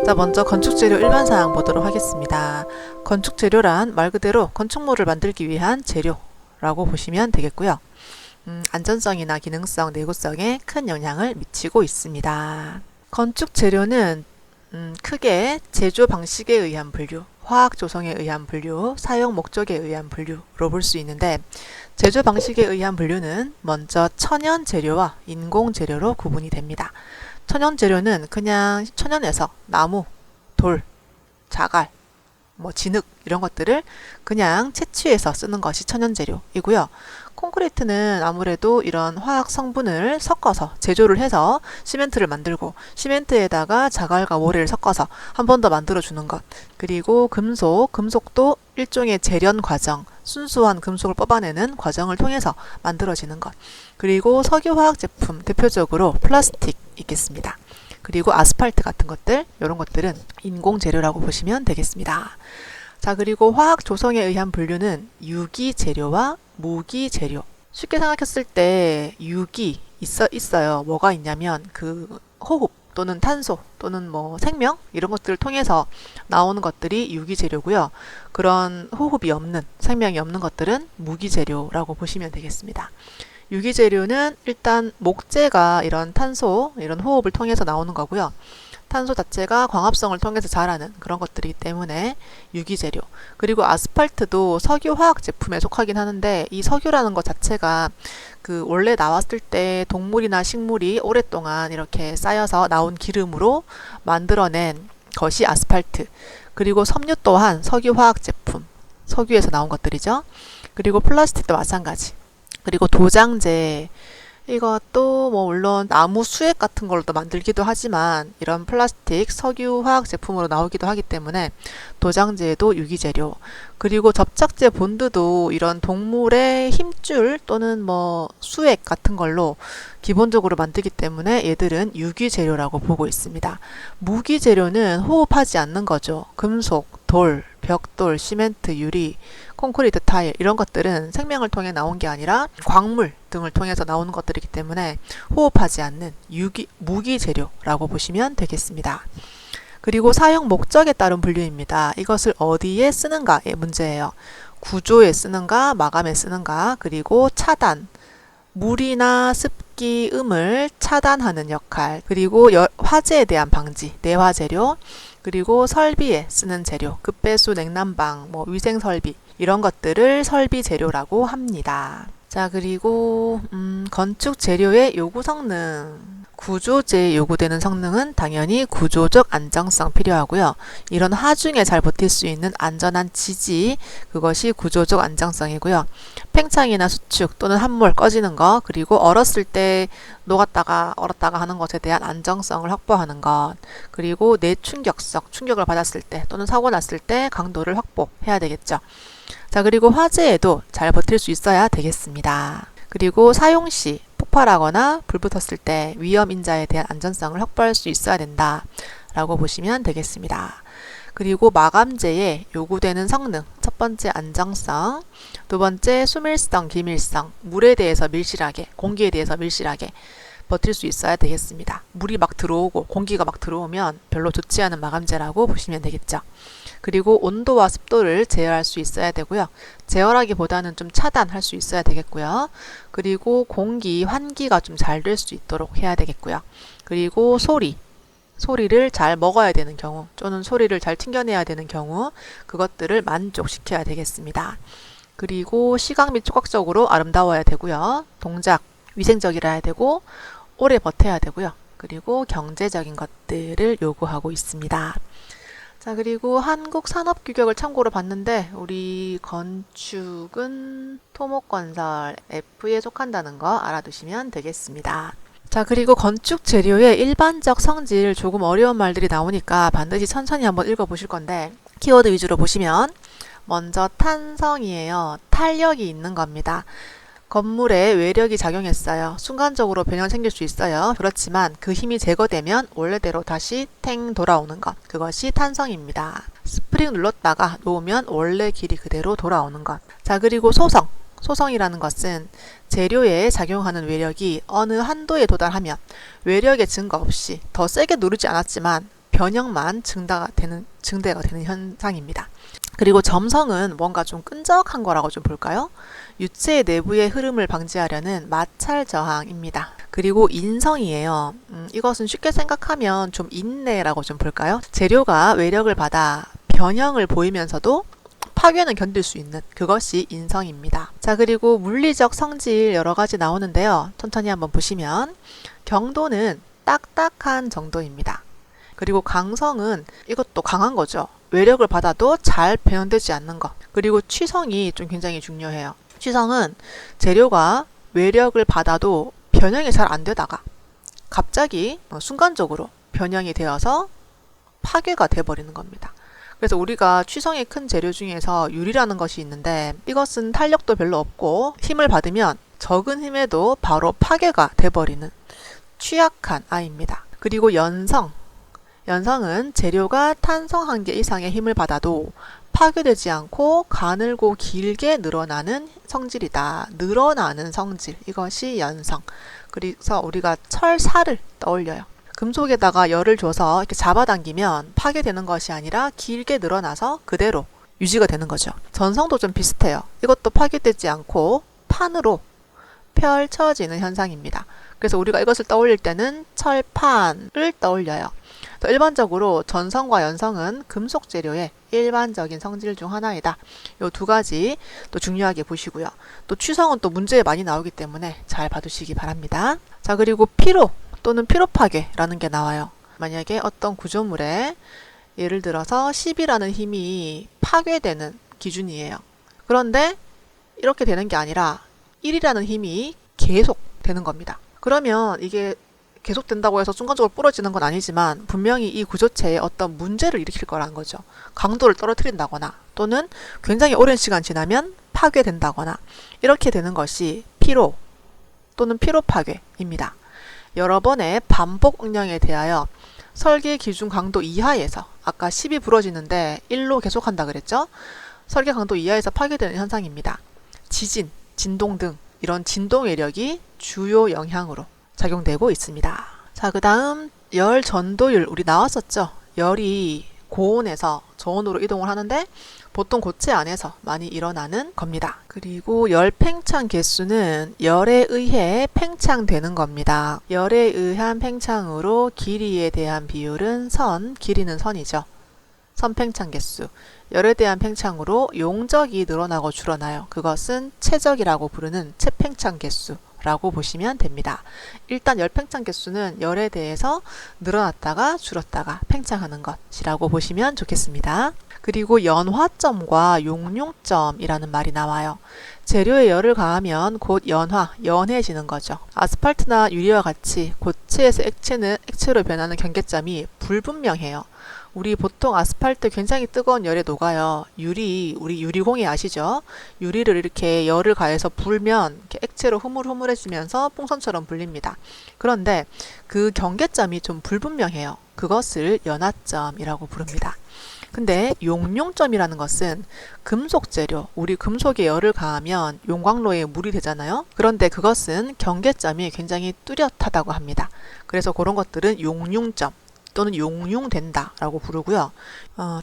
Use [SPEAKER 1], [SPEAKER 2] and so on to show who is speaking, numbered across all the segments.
[SPEAKER 1] 자, 먼저 건축재료 일반 사항 보도록 하겠습니다. 건축재료란 말 그대로 건축물을 만들기 위한 재료라고 보시면 되겠고요. 안전성이나 기능성, 내구성에 큰 영향을 미치고 있습니다. 건축재료는 크게 제조 방식에 의한 분류, 화학 조성에 의한 분류, 사용 목적에 의한 분류로 볼 수 있는데, 제조 방식에 의한 분류는 먼저 천연 재료와 인공 재료로 구분이 됩니다. 천연 재료는 그냥 천연에서 나무, 돌, 자갈, 진흙 이런 것들을 그냥 채취해서 쓰는 것이 천연 재료이고요. 콘크리트는 아무래도 이런 화학 성분을 섞어서 제조를 해서 시멘트를 만들고, 시멘트에다가 자갈과 모래를 섞어서 한 번 더 만들어 주는 것. 그리고 금속도 일종의 재련 과정, 순수한 금속을 뽑아내는 과정을 통해서 만들어지는 것. 그리고 석유화학 제품, 대표적으로 플라스틱 있겠습니다. 그리고 아스팔트 같은 것들, 이런 것들은 인공 재료라고 보시면 되겠습니다. 자, 그리고 화학 조성에 의한 분류는 유기 재료와 무기 재료. 쉽게 생각했을 때 유기 있어요. 뭐가 있냐면 그 호흡 또는 탄소 또는 생명 이런 것들을 통해서 나오는 것들이 유기 재료고요. 그런 호흡이 없는, 생명이 없는 것들은 무기 재료라고 보시면 되겠습니다. 유기 재료는 일단 목재가 이런 탄소, 이런 호흡을 통해서 나오는 거고요. 탄소 자체가 광합성을 통해서 자라는 그런 것들이기 때문에 유기 재료. 그리고 아스팔트도 석유화학 제품에 속하긴 하는데, 이 석유라는 것 자체가 그 원래 나왔을 때 동물이나 식물이 오랫동안 이렇게 쌓여서 나온 기름으로 만들어낸 것이 아스팔트. 그리고 섬유 또한 석유화학 제품, 석유에서 나온 것들이죠. 그리고 플라스틱도 마찬가지. 그리고 도장재, 이것도 물론 나무 수액 같은 걸로 또 만들기도 하지만 이런 플라스틱, 석유, 화학 제품으로 나오기도 하기 때문에 도장재도 유기재료. 그리고 접착제 본드도 이런 동물의 힘줄 또는 수액 같은 걸로 기본적으로 만들기 때문에 얘들은 유기재료라고 보고 있습니다. 무기재료는 호흡하지 않는 거죠. 금속, 돌, 벽돌, 시멘트, 유리, 콘크리트 타일 이런 것들은 생명을 통해 나온 게 아니라 광물 등을 통해서 나오는 것들이기 때문에 호흡하지 않는 무기 재료라고 보시면 되겠습니다. 그리고 사용 목적에 따른 분류입니다. 이것을 어디에 쓰는가의 문제예요. 구조에 쓰는가, 마감에 쓰는가, 그리고 차단, 물이나 습기, 음을 차단하는 역할, 그리고 화재에 대한 방지, 내화 재료, 그리고 설비에 쓰는 재료, 급배수 냉난방, 위생 설비 이런 것들을 설비 재료라고 합니다. 자, 그리고 건축 재료의 요구 성능. 구조재에 요구되는 성능은 당연히 구조적 안정성 필요하고요. 이런 하중에 잘 버틸 수 있는 안전한 지지, 그것이 구조적 안정성이고요. 팽창이나 수축 또는 함몰 꺼지는 것, 그리고 얼었을 때 녹았다가 얼었다가 하는 것에 대한 안정성을 확보하는 것, 그리고 내충격성, 충격을 받았을 때 또는 사고 났을 때 강도를 확보해야 되겠죠. 자, 그리고 화재에도 잘 버틸 수 있어야 되겠습니다. 그리고 사용 시 폭발하거나 불 붙었을 때 위험 인자에 대한 안전성을 확보할 수 있어야 된다 라고 보시면 되겠습니다. 그리고 마감재에 요구되는 성능, 첫 번째 안정성, 두 번째 수밀성, 기밀성, 물에 대해서 밀실하게, 공기에 대해서 밀실하게 버틸 수 있어야 되겠습니다. 물이 막 들어오고 공기가 막 들어오면 별로 좋지 않은 마감재라고 보시면 되겠죠. 그리고 온도와 습도를 제어할 수 있어야 되고요. 제어라기보다는 좀 차단할 수 있어야 되겠고요. 그리고 공기, 환기가 좀 잘 될 수 있도록 해야 되겠고요. 그리고 소리를 잘 먹어야 되는 경우 또는 소리를 잘 튕겨내야 되는 경우 그것들을 만족시켜야 되겠습니다. 그리고 시각 및 촉각적으로 아름다워야 되고요. 동작, 위생적이라야 되고 오래 버텨야 되고요. 그리고 경제적인 것들을 요구하고 있습니다. 자, 그리고 한국 산업규격을 참고로 봤는데 우리 건축은 토목건설 F에 속한다는 거 알아두시면 되겠습니다. 자, 그리고 건축 재료의 일반적 성질, 조금 어려운 말들이 나오니까 반드시 천천히 한번 읽어보실 건데, 키워드 위주로 보시면 먼저 탄성이에요. 탄력이 있는 겁니다. 건물에 외력이 작용했어요. 순간적으로 변형 생길 수 있어요. 그렇지만 그 힘이 제거되면 원래대로 다시 탱 돌아오는 것. 그것이 탄성입니다. 스프링 눌렀다가 놓으면 원래 길이 그대로 돌아오는 것. 자, 그리고 소성. 소성이라는 것은 재료에 작용하는 외력이 어느 한도에 도달하면 외력의 증거 없이 더 세게 누르지 않았지만 변형만 증대가 되는 현상입니다. 그리고 점성은 뭔가 좀 끈적한 거라고 좀 볼까요? 유체 내부의 흐름을 방지하려는 마찰 저항입니다. 그리고 인성이에요. 이것은 쉽게 생각하면 좀 인내라고 좀 볼까요? 재료가 외력을 받아 변형을 보이면서도 파괴는 견딜 수 있는 그것이 인성입니다. 자, 그리고 물리적 성질 여러 가지 나오는데요. 천천히 한번 보시면 경도는 딱딱한 정도입니다. 그리고 강성은 이것도 강한 거죠. 외력을 받아도 잘 변형되지 않는 것. 그리고 취성이 좀 굉장히 중요해요. 취성은 재료가 외력을 받아도 변형이 잘 안 되다가 갑자기 순간적으로 변형이 되어서 파괴가 돼버리는 겁니다. 그래서 우리가 취성이 큰 재료 중에서 유리라는 것이 있는데 이것은 탄력도 별로 없고 힘을 받으면 적은 힘에도 바로 파괴가 돼버리는 취약한 아이입니다. 그리고 연성은 재료가 탄성 한계 이상의 힘을 받아도 파괴되지 않고 가늘고 길게 늘어나는 성질이다. 늘어나는 성질. 이것이 연성. 그래서 우리가 철사를 떠올려요. 금속에다가 열을 줘서 이렇게 잡아당기면 파괴되는 것이 아니라 길게 늘어나서 그대로 유지가 되는 거죠. 전성도 좀 비슷해요. 이것도 파괴되지 않고 판으로 펼쳐지는 현상입니다. 그래서 우리가 이것을 떠올릴 때는 철판을 떠올려요. 일반적으로 전성과 연성은 금속 재료의 일반적인 성질 중 하나이다. 이 두 가지 또 중요하게 보시고요. 또 취성은 또 문제에 많이 나오기 때문에 잘 봐두시기 바랍니다. 자, 그리고 피로 또는 피로 파괴라는 게 나와요. 만약에 어떤 구조물에 예를 들어서 10이라는 힘이 파괴되는 기준이에요. 그런데 이렇게 되는 게 아니라 1이라는 힘이 계속 되는 겁니다. 그러면 이게 계속된다고 해서 순간적으로 부러지는 건 아니지만 분명히 이 구조체에 어떤 문제를 일으킬 거라는 거죠. 강도를 떨어뜨린다거나 또는 굉장히 오랜 시간 지나면 파괴된다거나 이렇게 되는 것이 피로 또는 피로 파괴입니다. 여러 번의 반복 응량에 대하여 설계 기준 강도 이하에서 아까 10이 부러지는데 1로 계속한다 그랬죠? 설계 강도 이하에서 파괴되는 현상입니다. 지진, 진동 등 이런 진동 외력이 주요 영향으로 작용되고 있습니다. 자, 그 다음 열 전도율 우리 나왔었죠. 열이 고온에서 저온으로 이동을 하는데 보통 고체 안에서 많이 일어나는 겁니다. 그리고 열 팽창 개수는 열에 의해 팽창되는 겁니다. 열에 의한 팽창으로 길이에 대한 비율은 길이는 선이죠. 선 팽창 개수. 열에 대한 팽창으로 용적이 늘어나고 줄어나요. 그것은 체적이라고 부르는 체팽창 개수라고 보시면 됩니다. 일단 열 팽창 개수는 열에 대해서 늘어났다가 줄었다가 팽창하는 것이라고 보시면 좋겠습니다. 그리고 연화점과 용융점이라는 말이 나와요. 재료에 열을 가하면 곧 연해지는 거죠. 아스팔트나 유리와 같이 고체에서 액체는 액체로 변하는 경계점이 불분명해요. 우리 보통 아스팔트 굉장히 뜨거운 열에 녹아요. 우리 유리공예 아시죠? 유리를 이렇게 열을 가해서 불면 이렇게 액체로 흐물흐물해지면서 풍선처럼 불립니다. 그런데 그 경계점이 좀 불분명해요. 그것을 연화점이라고 부릅니다. 근데 용융점이라는 것은 금속 재료, 우리 금속에 열을 가하면 용광로에 물이 되잖아요. 그런데 그것은 경계점이 굉장히 뚜렷하다고 합니다. 그래서 그런 것들은 용융점 또는 용융된다 라고 부르고요.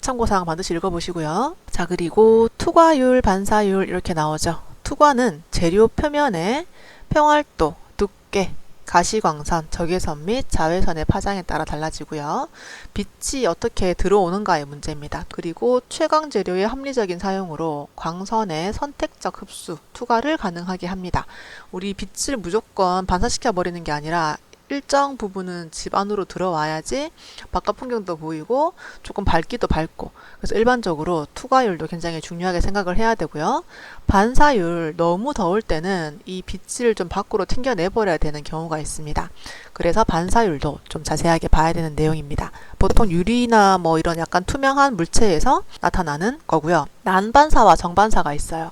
[SPEAKER 1] 참고사항 반드시 읽어보시고요. 자, 그리고 투과율, 반사율 이렇게 나오죠. 투과는 재료 표면의 평활도, 두께, 가시광선, 적외선 및 자외선의 파장에 따라 달라지고요. 빛이 어떻게 들어오는가의 문제입니다. 그리고 최강 재료의 합리적인 사용으로 광선의 선택적 흡수, 투과를 가능하게 합니다. 우리 빛을 무조건 반사시켜 버리는 게 아니라 일정 부분은 집 안으로 들어와야지 바깥 풍경도 보이고 조금 밝기도 밝고, 그래서 일반적으로 투과율도 굉장히 중요하게 생각을 해야 되고요. 반사율, 너무 더울 때는 이 빛을 좀 밖으로 튕겨내 버려야 되는 경우가 있습니다. 그래서 반사율도 좀 자세하게 봐야 되는 내용입니다. 보통 유리나 뭐 이런 약간 투명한 물체에서 나타나는 거고요. 난반사와 정반사가 있어요.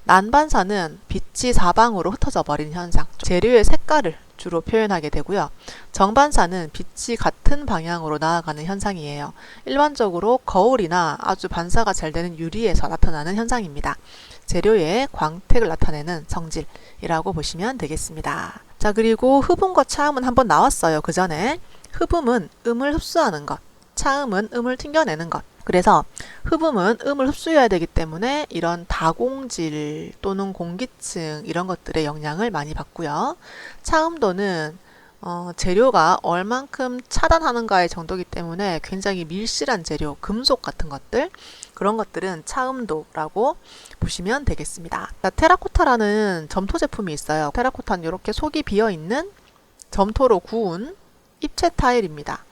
[SPEAKER 1] 난반사는 빛이 사방으로 흩어져 버리는 현상, 재료의 색깔을 주로 표현하게 되고요. 정반사는 빛이 같은 방향으로 나아가는 현상이에요. 일반적으로 거울이나 아주 반사가 잘 되는 유리에서 나타나는 현상입니다. 재료의 광택을 나타내는 성질이라고 보시면 되겠습니다. 자, 그리고 흡음과 차음은 한번 나왔어요. 그 전에 흡음은 음을 흡수하는 것, 차음은 음을 튕겨내는 것. 그래서 흡음은 음을 흡수해야 되기 때문에 이런 다공질 또는 공기층 이런 것들의 영향을 많이 받고요. 차음도는 재료가 얼만큼 차단하는가의 정도이기 때문에 굉장히 밀실한 재료, 금속 같은 것들, 그런 것들은 차음도라고 보시면 되겠습니다. 테라코타라는 점토 제품이 있어요. 테라코타는 이렇게 속이 비어있는 점토로 구운 입체 타일입니다.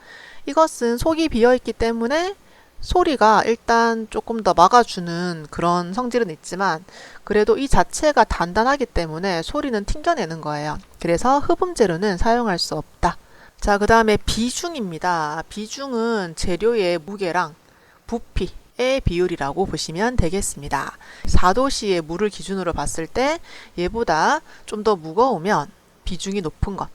[SPEAKER 1] 이것은 속이 비어있기 때문에 소리가 일단 조금 더 막아주는 그런 성질은 있지만 그래도 이 자체가 단단하기 때문에 소리는 튕겨내는 거예요. 그래서 흡음 재료는 사용할 수 없다. 자, 그 다음에 비중입니다. 비중은 재료의 무게랑 부피의 비율이라고 보시면 되겠습니다. 4도씨의 물을 기준으로 봤을 때 얘보다 좀 더 무거우면 비중이 높은 것,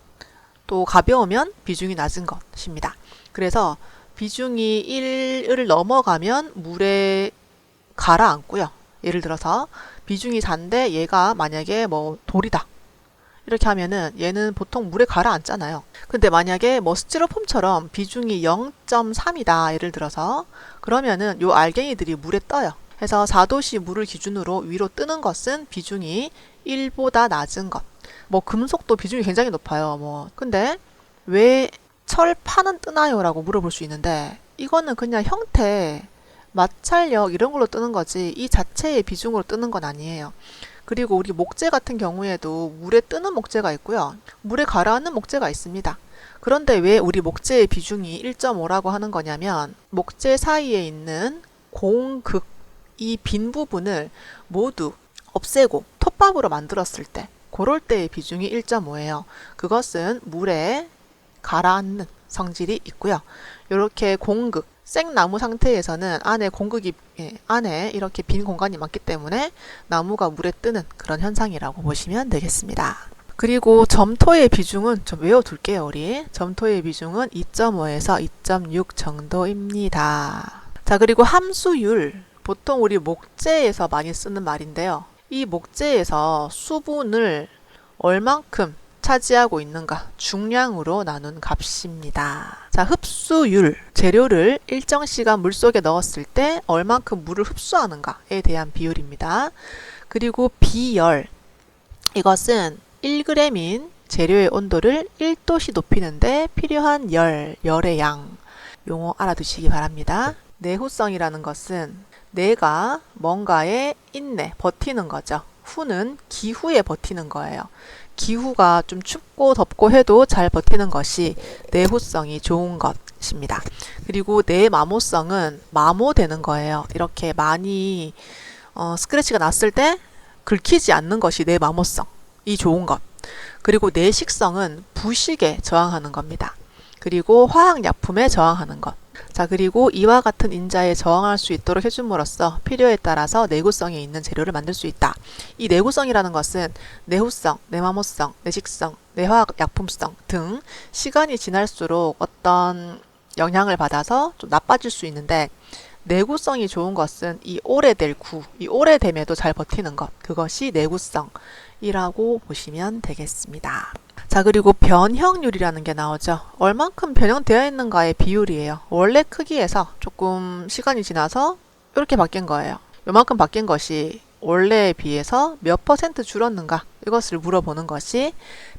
[SPEAKER 1] 또 가벼우면 비중이 낮은 것입니다. 그래서 비중이 1을 넘어가면 물에 가라앉고요. 예를 들어서 비중이 잔데 얘가 만약에 뭐 돌이다. 이렇게 하면은 얘는 보통 물에 가라앉잖아요. 근데 만약에 뭐 스티로폼처럼 비중이 0.3이다. 예를 들어서 그러면은 요 알갱이들이 물에 떠요. 그래서 4도씨 물을 기준으로 위로 뜨는 것은 비중이 1보다 낮은 것. 뭐 금속도 비중이 굉장히 높아요. 근데 왜 철판은 뜨나요? 라고 물어볼 수 있는데 이거는 그냥 형태, 마찰력 이런 걸로 뜨는 거지 이 자체의 비중으로 뜨는 건 아니에요. 그리고 우리 목재 같은 경우에도 물에 뜨는 목재가 있고요. 물에 가라앉는 목재가 있습니다. 그런데 왜 우리 목재의 비중이 1.5라고 하는 거냐면 목재 사이에 있는 공극, 이 빈 부분을 모두 없애고 톱밥으로 만들었을 때 그럴 때의 비중이 1.5예요. 그것은 물에 가라앉는 성질이 있고요. 이렇게 공극, 생나무 상태에서는 안에 공극이 안에 이렇게 빈 공간이 많기 때문에 나무가 물에 뜨는 그런 현상이라고 보시면 되겠습니다. 그리고 점토의 비중은 좀 외워둘게요. 우리 점토의 비중은 2.5에서 2.6 정도입니다. 자, 그리고 함수율, 보통 우리 목재에서 많이 쓰는 말인데요. 이 목재에서 수분을 얼만큼 차지하고 있는가 중량으로 나눈 값입니다. 자, 흡수율, 재료를 일정 시간 물속에 넣었을 때 얼만큼 물을 흡수하는가에 대한 비율입니다. 그리고 비열, 이것은 1g인 재료의 온도를 1도씨 높이는데 필요한 열의 양, 용어 알아두시기 바랍니다. 내후성이라는 것은 내가 뭔가에 인내, 버티는 거죠. 후는 기후에 버티는 거예요. 기후가 좀 춥고 덥고 해도 잘 버티는 것이 내후성이 좋은 것입니다. 그리고 내마모성은 마모되는 거예요. 이렇게 많이 스크래치가 났을 때 긁히지 않는 것이 내마모성이 좋은 것. 그리고 내식성은 부식에 저항하는 겁니다. 그리고 화학약품에 저항하는 것. 자, 그리고 이와 같은 인자에 저항할 수 있도록 해줌으로써 필요에 따라서 내구성이 있는 재료를 만들 수 있다. 이 내구성이라는 것은 내후성, 내마모성, 내식성, 내화학약품성 등 시간이 지날수록 어떤 영향을 받아서 좀 나빠질 수 있는데 내구성이 좋은 것은 이 오래될 구, 이 오래됨에도 잘 버티는 것, 그것이 내구성이라고 보시면 되겠습니다. 자, 그리고 변형률이라는 게 나오죠. 얼만큼 변형되어 있는가의 비율이에요. 원래 크기에서 조금 시간이 지나서 이렇게 바뀐 거예요. 요만큼 바뀐 것이 원래에 비해서 몇 % 줄었는가, 이것을 물어보는 것이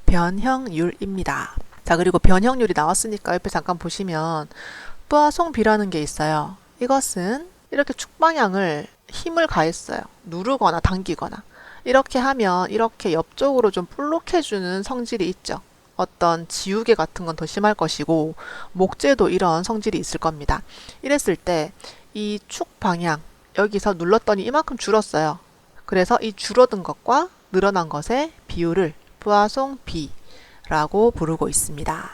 [SPEAKER 1] 변형률입니다. 자, 그리고 변형률이 나왔으니까 옆에 잠깐 보시면 뿌아송비라는 게 있어요. 이것은 이렇게 축방향을 힘을 가했어요. 누르거나 당기거나. 이렇게 하면 이렇게 옆쪽으로 좀 볼록해주는 성질이 있죠. 어떤 지우개 같은 건 더 심할 것이고 목재도 이런 성질이 있을 겁니다. 이랬을 때 이 축 방향 여기서 눌렀더니 이만큼 줄었어요. 그래서 이 줄어든 것과 늘어난 것의 비율을 뿌아송비라고 부르고 있습니다.